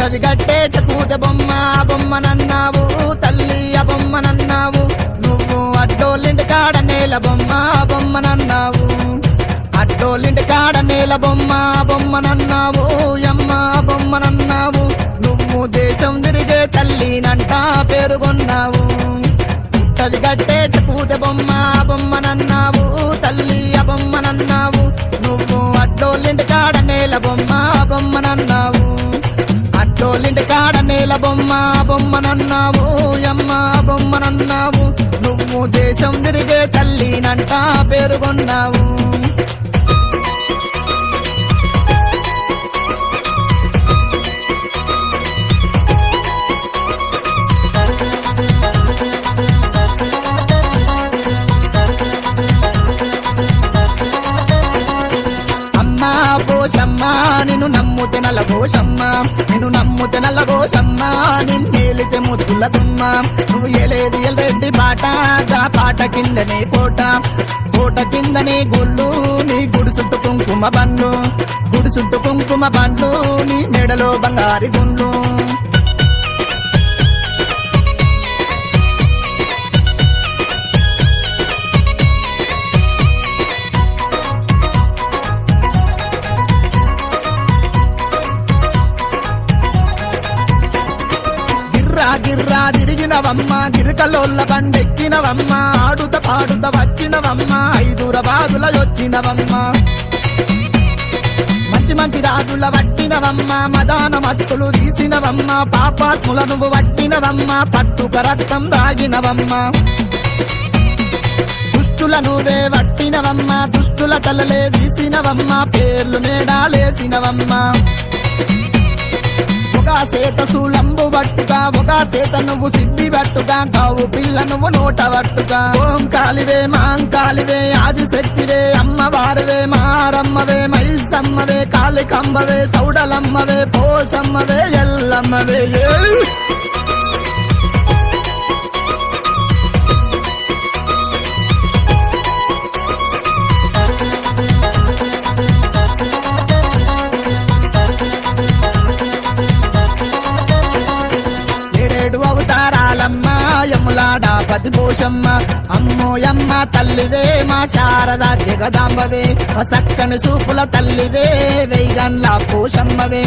పుట్టది గట్టే చకూత బొమ్మ బొమ్మనన్నావు తల్లి ఆ బొమ్మనన్నావు నువ్వు అడ్డోలింటి కాడ నేల బొమ్మ బొమ్మనన్నావు అడ్డోలింటి కాడ నేల బొమ్మ బొమ్మనన్నావు యమ్మ బొమ్మనన్నావు నువ్వు దేశం తిరిగే తల్లినంట పేరుగొన్నావు పుట్టది గట్టే చకూత బొమ్మ బొమ్మనన్నావు తల్లి ఆ బొమ్మనన్నావు నువ్వు అడ్డోలింటి కాడ నేల బొమ్మ బొమ్మనన్నావు అడ్డోలింటి కాడ నేల బొమ్మ బొమ్మనన్నావు యమ్మ బొమ్మనన్నావు నువ్వు దేశం తిరిగే తల్లినంట పేరుగొన్నావు నిన్ను నమ్ముతే నల్ల గోషమ్మ నిన్ను నమ్ముతే నల్ల గోషమ్మ నిన్నేలితే ముద్దుల తుమ్మ నువ్వు ఏలేది ఎల్రెడ్డి పాట గా పాట కిందనే కోట కోట కిందనే గొల్లు నీ గుడి చుట్టూ కుంకుమ బండ్లు గుడి చుట్టూ కుంకుమ బండ్లు నీ మెడలో బంగారి గుండ్లు గిర్రా తిరిగినవమ్మ గిరికలోళ్ళ బండెక్కినవమ్మ ఆడుత పాడుత వచ్చినవమ్మ ఐదుర బాదుల వచ్చినవమ్మ మంచి మంచి రాజుల వట్టినవమ్మ మదాన మత్తులు తీసినవమ్మ పాపాత్ముల నువ్వు వట్టినవమ్మ పట్టుక రక్తం దాగినవమ్మ దుష్టుల నువ్వే వట్టినవమ్మ దుష్టుల తలలే తీసినవమ్మ పేర్లు మేడాలేసినవమ్మ ఒక సేత సూలంబు పట్టుగా ఒక సేత నువ్వు సిద్ధి పట్టుగా కావు పిల్ల నువ్వు నోట పట్టుగా ఓం కాలివే మాంకాలివే ఆదిశక్తివే అమ్మవారివే మారమ్మవే మైసమ్మవే కాళికంబవే సౌడలమ్మవే పోసమ్మవే ఎల్లమ్మవే యములాడా పతిపోషమ్మ అమ్మోయమ్మ తల్లివే మా శారదా జగదాంబవే సక్కని సూపుల తల్లివే వెయ్యగన్ల పోషమ్మవే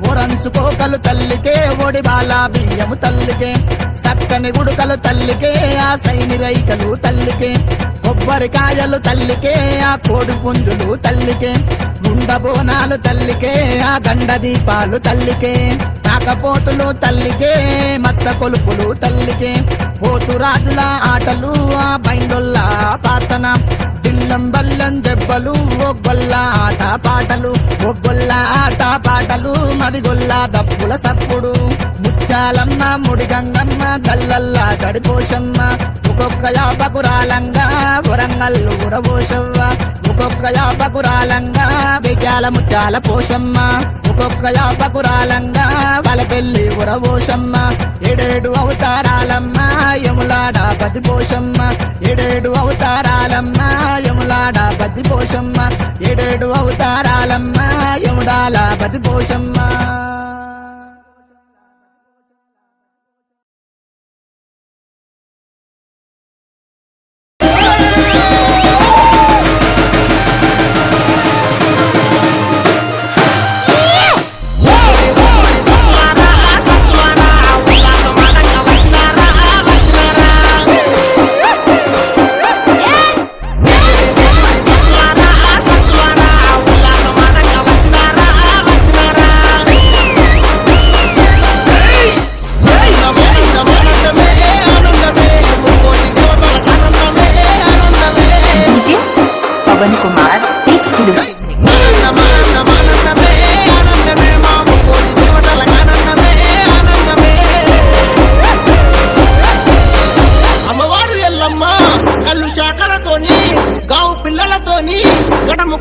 ఊరంచుకోకలు తల్లికే ఒడి బాల బియ్యము తల్లికే సక్కని గుడుకలు తల్లికే ఆ సైని రైకలు తల్లికే కొబ్బరికాయలు తల్లికే ఆ కోడి పుంజులు తల్లికే గుండ బోనాలు తల్లికే ఆ గండ దీపాలు తల్లికే కాకపోతులు తల్లికే మత్త కొలుపులు తల్లికే పోతురాజుల ఆటలు ఆ బైండొల్ల పాతన దిల్లం బల్లం దెబ్బలు ఒగ్గొల్ల ఆట పాటలు ఒగ్గొల్ల ఆట పాటలు మదిగొల్ల డప్పుల సప్పుడు ముచ్చాలమ్మ ముడిగంగమ్మ దల్లల్లా గడిపోషమ్మ ఒక్కొక్క యాపకురాలంగా వరంగల్లు ఉడబోషవ్వ ఒక్కొక్క యాపకురాలంగా బెజాల ముచ్చాల పోషమ్మ ఒక్కొక్క యాపకురాలంగా వాళ్ళ పెళ్లి ఉరబోషమ్మ ఏడేడు అవతారాలమ్మ యములాడ పతిపోషమ్మ ఏడేడు అవతారాలమ్మ యములాడ పతిపోషమ్మ ఏడేడు అవతారాలమ్మ యముడాల పతిపోషమ్మ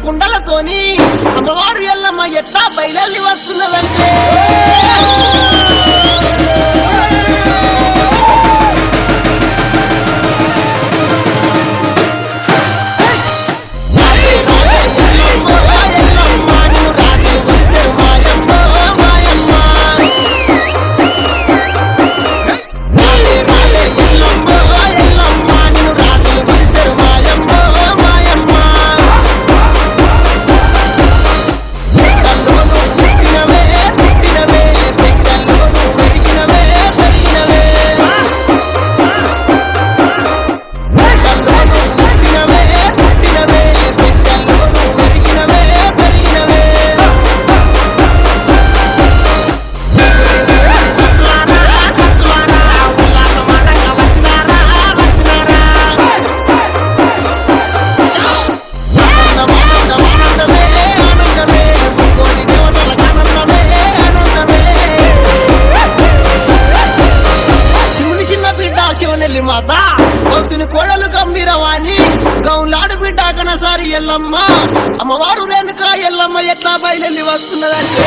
కుండలతోని అమ్మవారు ఎల్లమ్మ ఎట్లా బయలుదేరి వస్తున్నదంటే ఎట్లా బయలుదేరి వస్తున్నదంటే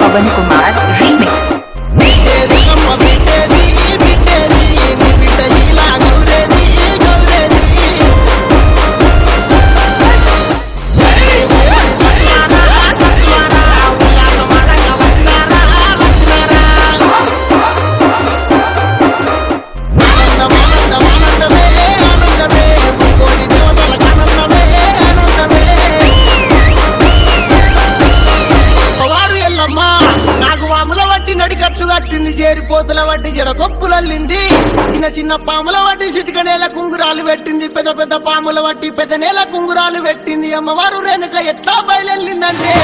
पवन कुमार रीमिक्स నడికట్లు కట్టింది చేరిపోతుల వట్టి జడ కొప్పులల్లింది చిన్న చిన్న పాముల వట్టి చిటిక నేల కుంగురాలు పెట్టింది పెద్ద పెద్ద పాముల వట్టి పెద్ద నేల కుంగురాలు పెట్టింది అమ్మవారు రేణుక ఎట్లా బయలుదేరిందంటే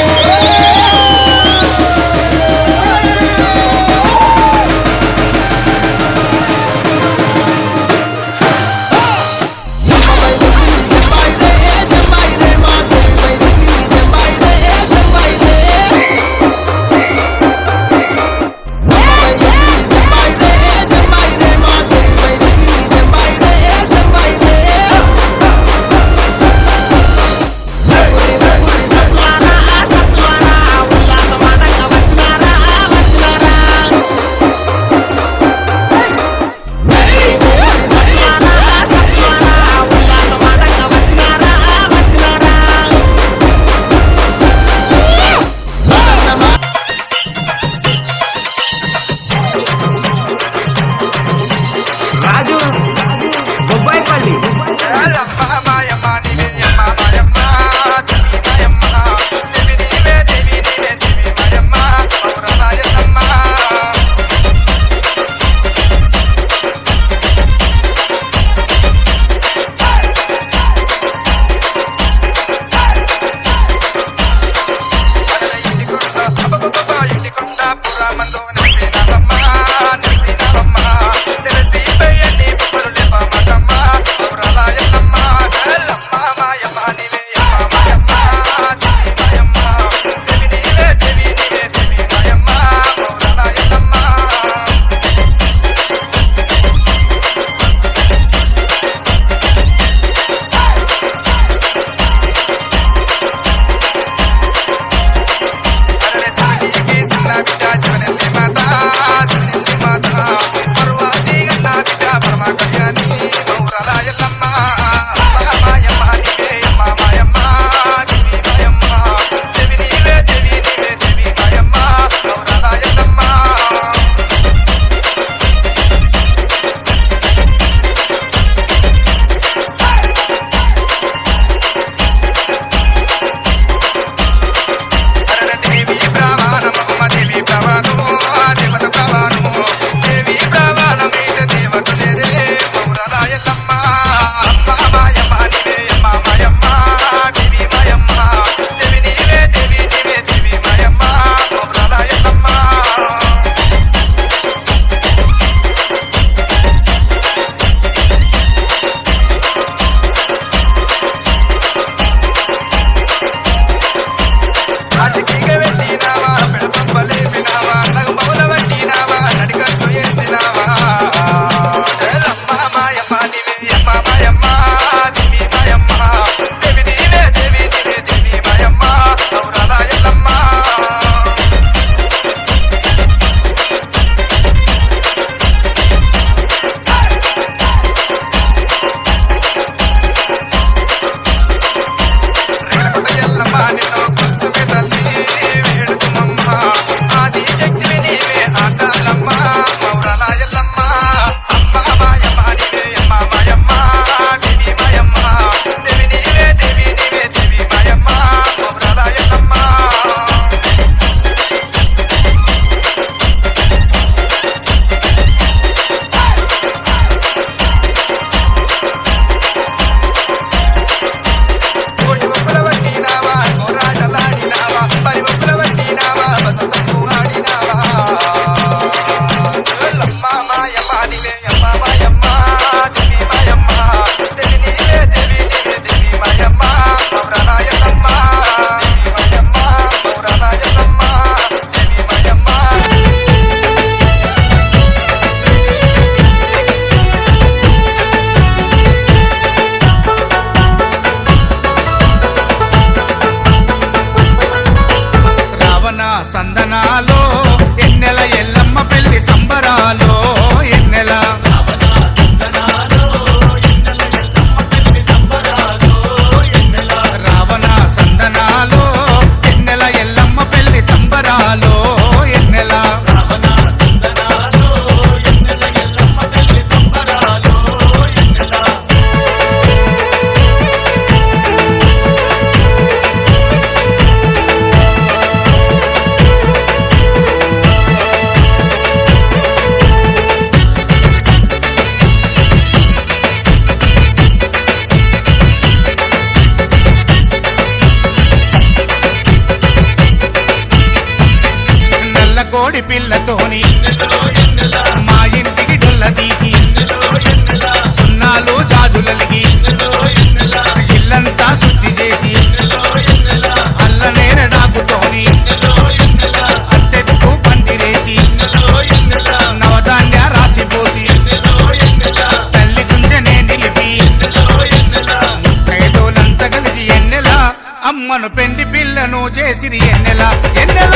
చేసిరి ఎన్నెల ఎన్నెల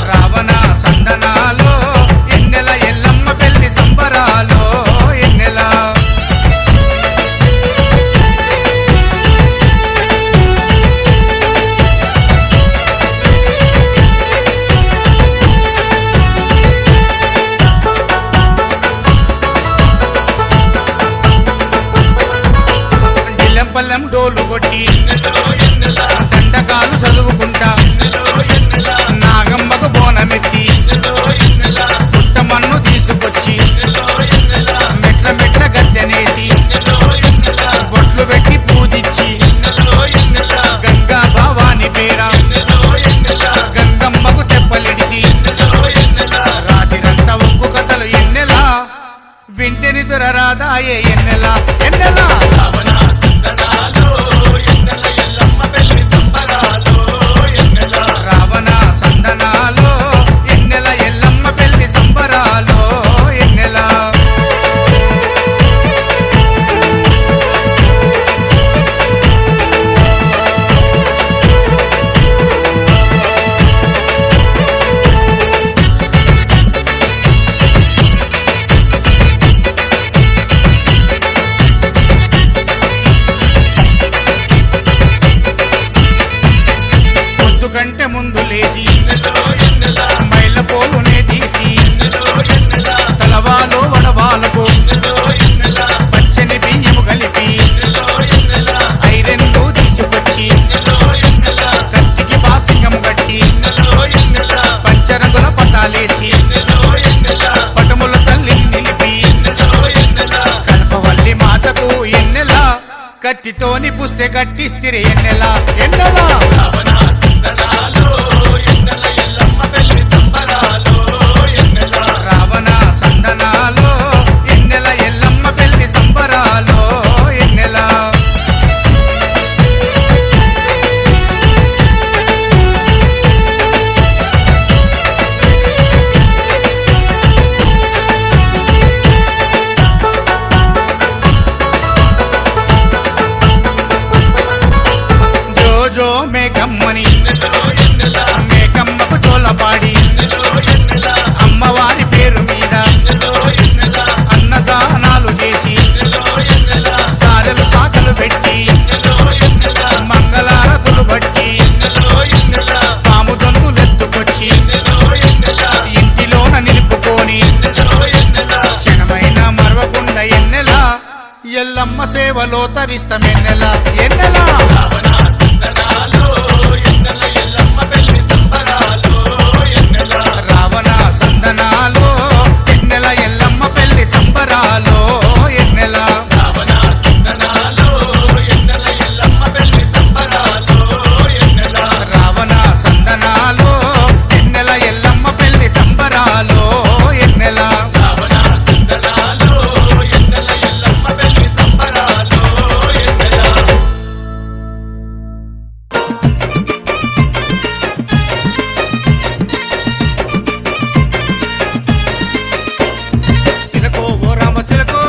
రావణ సందనాలో ఎన్నెల ఎల్లమ్మ పెళ్లి సంబరాలో ఎన్నెల జిల్లెంపల్లెం డోలు కొట్టి దండకాలు చదువుకుంటా నాగమ్మకు బోనమెత్తి పుట్టమన్ను తీసుకొచ్చి మెట్ల మెట్ల గద్దెనేసి బొట్లు పెట్టి పూజిచ్చి గంగా భావాని పేర గంగమ్మకు తెప్పలిడిచి రాతిరంతా ఉక్కు కథలు ఎన్నెలా వింటెని దొరరాదాయే ఎన్నెలా ఎన్నెలా రావణ సందనాలో ఎన్నెల ఎల్లమ్మ పెళ్లి సంబరాలో ఎన్నెల పొద్దు కంటే ముందు లేచి మైల పోలునే తీసి తలవాలో వడవాలకు పచ్చని బియ్యము కలిపి ఐరెన్లు తీసుకొచ్చి కత్తికి బాసింగము కట్టి పంచరంగుల పటాలేసి పటముల తల్లి నిలిపి కల్పవల్లి మాతకు ఎన్నెల కత్తితోని పుస్తే కట్టిస్తిరి ఎన్నెల ఎన్నెల రావణ సందనాలో ఎన్నెల ఎల్లమ్మ పెళ్లి సంబరాలో ఎన్నెల జోజో మేకమ్మని మేకమ్మకు జోలపాడి అమ్మవారి పేరు మీద అన్నదానాలు చేసి సారెలు సాకలు పెట్టి మంగళారతులు బట్టి పాము దొంతులెత్తుకొచ్చి ఇంటిలోన నిలుపుకొని క్షణమైన మరవకుండా ఎన్నెల ఎల్లమ్మ సేవలో తరిస్తమెన్నెల ఎన్నెల రావణ సందనాలో ఎన్నెల ఎల్లమ్మ పెళ్లి సంబరాలో ఎన్నెల రావణ సందనాలో ఎన్నెల ఎల్లమ్మ పెళ్లి సంబరాలో ఎన్నెల సిలకో ఓ రామ సిలకో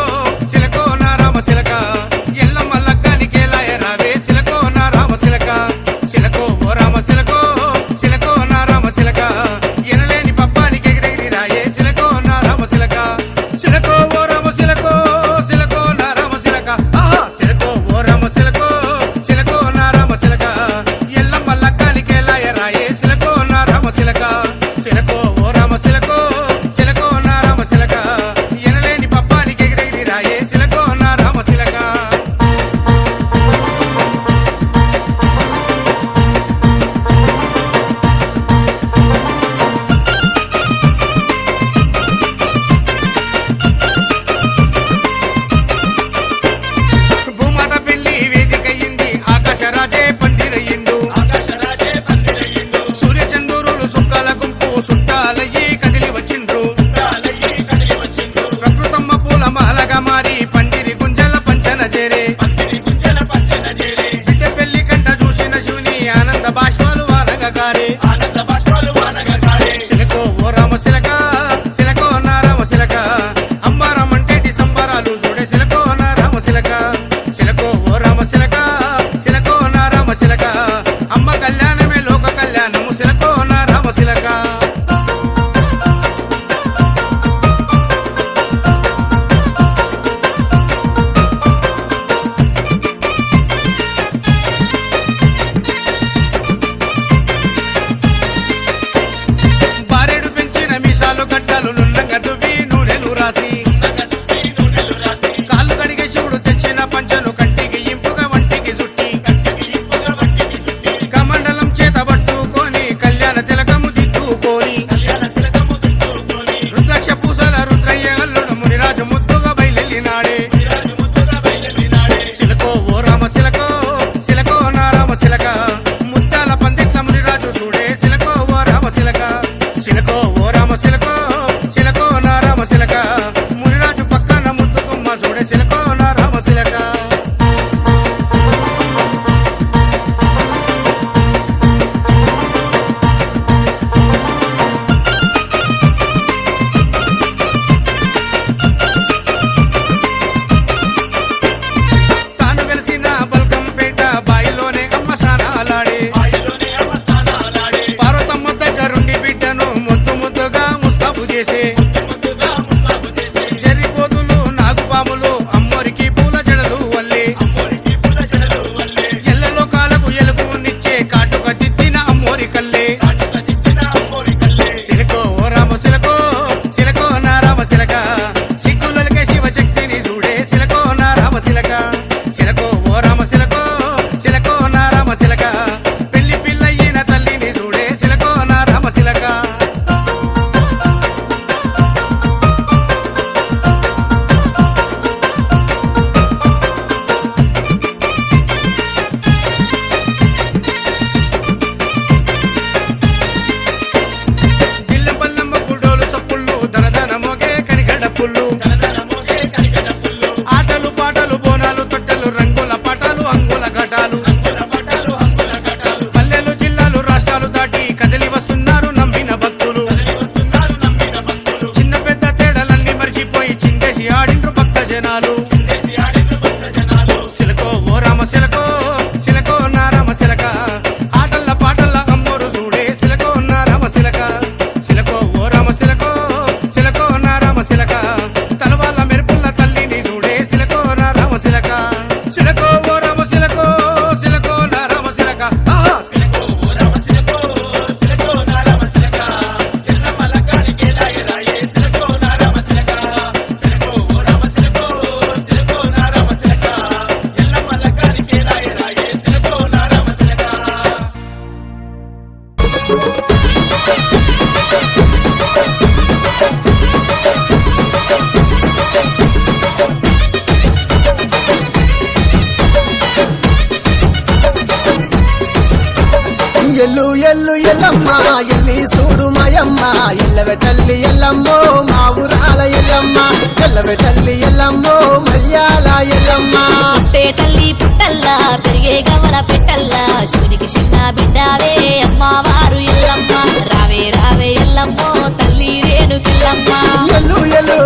ఎల్లు ఎల్లు ఎల్లమ్మ ఎల్లి చూడు మాయమ్మ ఎల్లవే తల్లి ఎల్లమ్మో మా ఊరాల ఎల్లమ్మ ఎల్లవే తల్లి ఎల్లమ్మో మల్యాల ఎల్లమ్మ పుట్టే తల్లి పుట్టల్లా పెరిగే గవల పెట్టల్లా శివునికి చిన్న బిడ్డావే అమ్మవారు ఎల్లమ్మ రావే రావే ఎల్లమ్మో తల్లి రేణుకెల్లమ్మ ఎల్లు ఎల్లు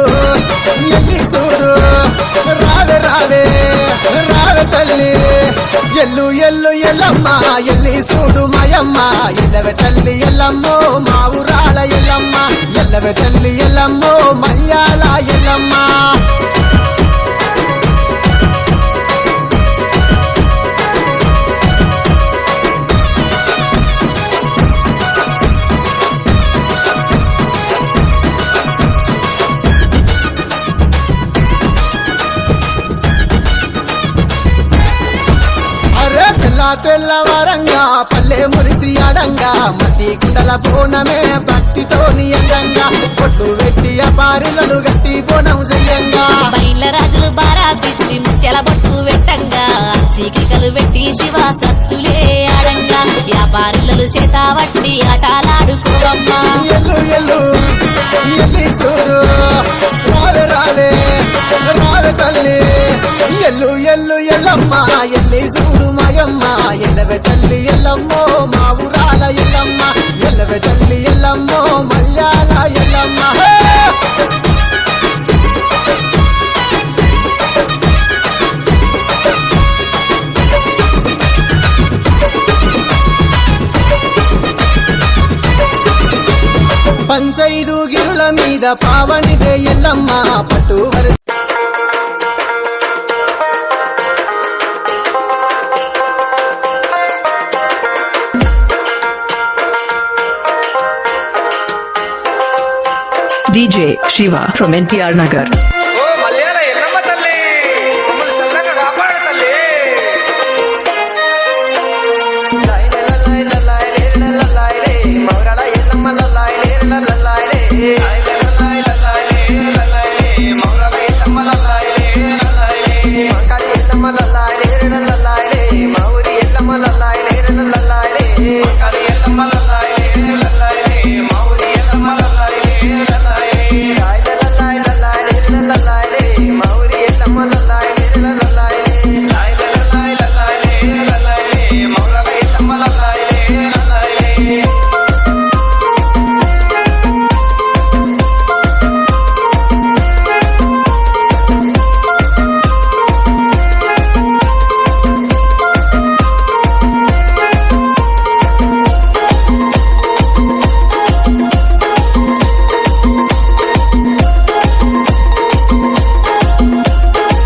ఎల్లి చూడు రావే రావే రావే తల్లి ఎల్లు ఎల్లు ఎల్లమ్మ ఎల్లి చూడు మాయమ్మ ఎల్లవే తల్లి ఎల్లమ్మో మా ఊరాల ఎల్లమ్మ ఎల్లవే తల్లి ఎల్లమ్మో మల్యాల ఎల్లమ్మ తెల్లవారంగా పల్లె మురిసి అడంగా మట్టి కుండల బోనమే భక్తితో నియంగా పొట్టు వెట్టి అపారిలలు గట్టి బోనం చెయ్యంగా బయల రాజులు బారాతిచ్చి ముత్యాల బొట్టు పెట్టంగా చీకికలు పెట్టి శివ సత్తులే ఆడంగా వ్యాపారులు చేత వట్టి ఆటలాడుకోవమ్మా ఎల్లు ఎల్లు ఎల్లి చూడు రావే రావే రావే తల్లి ఎల్లు ఎల్లు ఎల్లమ్మ ఎల్లి చూడు మాయమ్మ ఎల్లవే తల్లి ఎల్లమ్మో మా ఊరాల ఎల్లమ్మ ఎల్లవే తల్లి ఎల్లమ్మో మల్యాల ఎల్లమ్మ పంచైదు గిరుల మీద పావనిదే ఎల్లమ్మ పట్టు వరి DJ Shiva from NTR Nagar. ఓ మల్యాల ఎల్లమ్మ తల్లి మమ్మల్ని చల్లగా కాపాడు తల్లి మౌరాల ఎల్లమ్మ లల్లాయ్ లేరు లల్లాయ్ లే మౌరాల ఎల్లమ్మ లల్లాయ్ లే మంకాలి ఎల్లమ్మ లల్లాయ్ లేరు లల్లాయ్ లే మౌరి ఎల్లమ్మ లల్లాయ్ లేరు లల్లాయ్ లే మంకాలి ఎల్లమ్మ లల్లాయ్ లేరు లల్లాయ్ లే మౌరి ఎల్లమ్మ లల్లాయ్ లేరు లల్లాయ్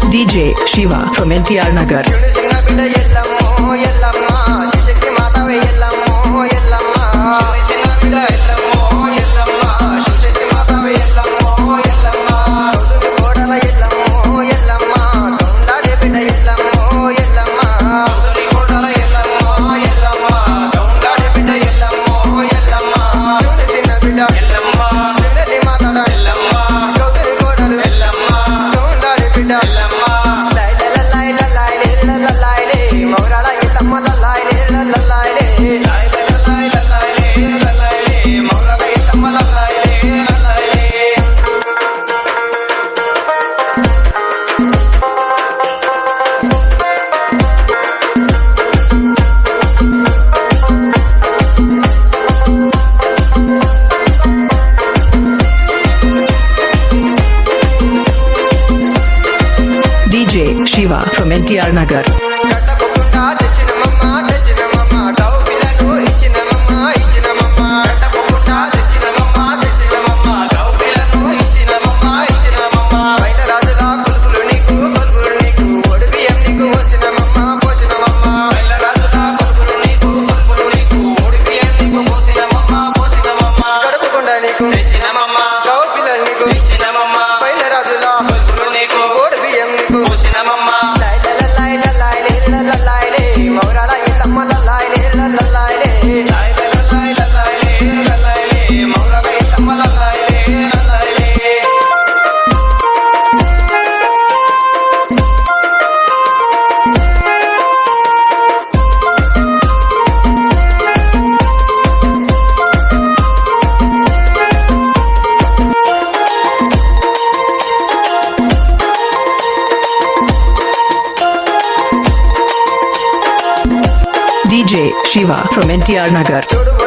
DJ Shiva from NTR Nagar. చిన్న బిడ్డ ఎల్లమ్మో ఎల్లమ్మ శిశక్తి మాతవే ఎల్లమ్మో ఎల్లమ్మ చిన్న బిడ్డ ఎల్లమ్మో ఎల్లమ్మ శిశక్తి మాతవే ఎల్లమ్మో ఎల్లమ్మ రోజుకి కోడల ఎల్లమ్మో ఎల్లమ్మ దొండాడే బిడ్డ ఎల్లమ్మో ఎల్లమ్మ రోజుకి కోడల ఎల్లమ్మో ఎల్లమ్మ దొండాడే బిడ్డ ఎల్లమ్మో ఎల్లమ్మ శివుడి చిన్న బిడ్డ ఎల్లమ్మ శివుడి మాతడ ఎల్లమ్మ రోజుకి కోడలు ఎల్లమ్మ దొండాడే బిడ్డ ఎల్లమ్మ మౌరాల ఎల్లమ్మ లల్లాయ్ లేరు లల్లాయ్ లే మౌరాల ఎల్లమ్మ లల్లాయ్ లేరు లల్లాయ్ లే DJ Shiva from NTR Nagar. కట్టపుకుంటా తెచ్చిన మమ్మ డౌ పిల్లను ఇచ్చిన మమ్మ కట్టపుకుంటా తెచ్చిన మమ్మ డౌ పిల్లను ఇచ్చిన మమ్మ బయట రాజులా కొలుపులు నీకు ఒడిబియ్యం నీకు పోసిన మమ్మ బయట రాజులా కొలుపులు నీకు ఒడిబియ్యం నీకు పోసిన మమ్మ కడుపుకుండా నీకు తెచ్చిన మమ్మ డౌ పిల్లలు నీకు ఇచ్చిన మమ్మ బయట రాజులా కొలుపులు నీకు ఒడిబియ్యం నీకు పోసిన మమ్మ లల్లాయ్ Shiva from NTR Nagar. చూడు